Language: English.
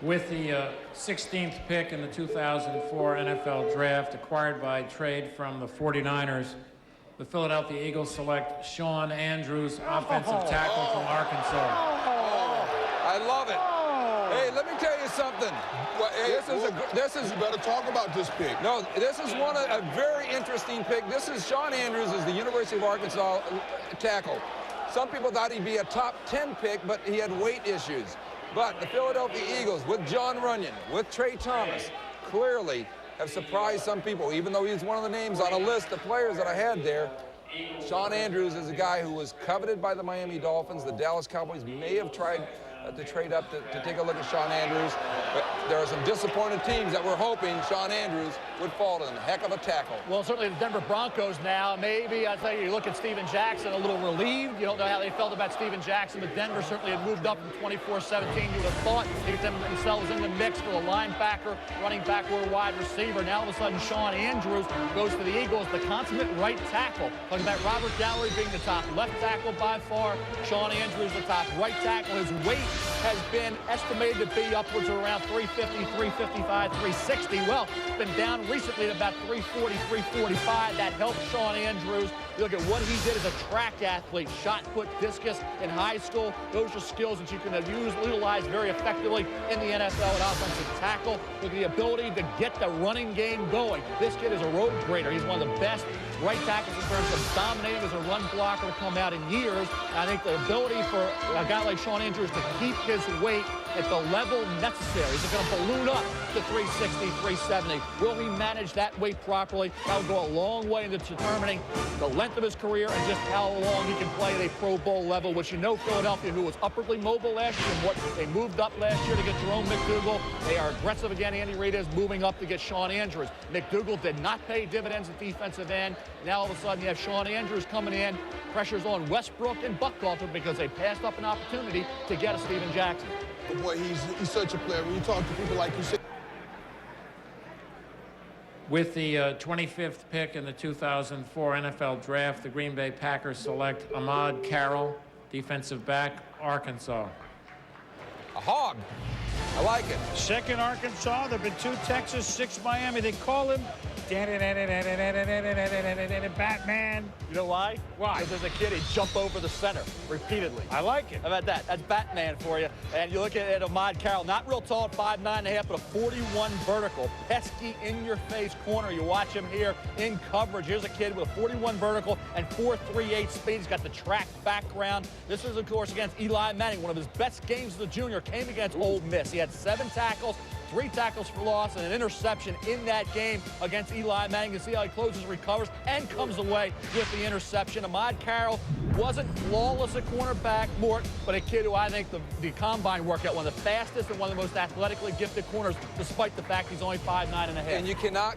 With the 16th pick in the 2004 NFL Draft, acquired by trade from the 49ers, the Philadelphia Eagles select Shawn Andrews, offensive tackle from Arkansas. I love it. Hey, let me tell you something. Well, hey, this is. You better talk about this pick. No, this is a very interesting pick. This is Shawn Andrews, is the University of Arkansas tackle. Some people thought he'd be a top 10 pick, but he had weight issues. But the Philadelphia Eagles, with John Runyon, with Trey Thomas, clearly have surprised some people, even though he's one of the names on a list of players that I had there. Shawn Andrews is a guy who was coveted by the Miami Dolphins. The Dallas Cowboys may have tried to trade up to take a look at Shawn Andrews. But there are some disappointed teams that were hoping Shawn Andrews would fall to them. Heck of a tackle. Well, certainly the Denver Broncos now, maybe, I tell you look at Steven Jackson, a little relieved. You don't know how they felt about Steven Jackson, but Denver certainly had moved up from 24-17. You would have thought they get themselves in the mix for the linebacker, running back, or wide receiver. Now, all of a sudden, Shawn Andrews goes to the Eagles, the consummate right tackle. Talking about Robert Gallery being the top left tackle by far. Shawn Andrews, the top right tackle. His weight has been estimated to be upwards of around 350, 355, 360. Well, it's been down recently at about 340, 345. That helped Shawn Andrews. You look at what he did as a track athlete, shot put, discus in high school. Those are skills that you can utilize very effectively in the NFL at offensive tackle, with the ability to get the running game going. This kid is a road grader. He's one of the best right tackles in terms of dominating as a run blocker to come out in years. I think the ability for a guy like Shawn Andrews to keep his weight at the level necessary. Is it going to balloon up to 360, 370? Will he manage that weight properly? That will go a long way into determining the length of his career and just how long he can play at a Pro Bowl level, which you know Philadelphia, who was upwardly mobile last year, and what they moved up last year to get Jerome McDougal. They are aggressive again. Andy Reid is moving up to get Shawn Andrews. McDougal did not pay dividends at defensive end. Now all of a sudden you have Shawn Andrews coming in. Pressure's on Westbrook and Buckhalter because they passed up an opportunity to get a Steven Jackson. But boy, he's such a player. When you talk to people like you said. With the 25th pick in the 2004 NFL Draft, the Green Bay Packers select Ahmad Carroll, defensive back, Arkansas. A hog. I like it. Second Arkansas. There have been 2 Texas, 6 Miami. They call him Batman. You know why? Why? Because as a kid, he'd jump over the center repeatedly. I like it. How about that? That's Batman for you. And you look at Ahmad Carroll, not real tall, 5'9.5", but a 41 vertical. Pesky, in-your-face corner. You watch him here in coverage. Here's a kid with a 41 vertical and 4.38 speed. He's got the track background. This is, of course, against Eli Manning. One of his best games as a junior came against Ole Miss. He had 7 tackles, 3 tackles for loss, and an interception in that game against Eli Manning. You see how he closes, recovers, and comes away with the interception. Ahmad Carroll wasn't flawless at cornerback, Mort, but a kid who I think the combine worked out one of the fastest and one of the most athletically gifted corners, despite the fact he's only 5'9.5". And you cannot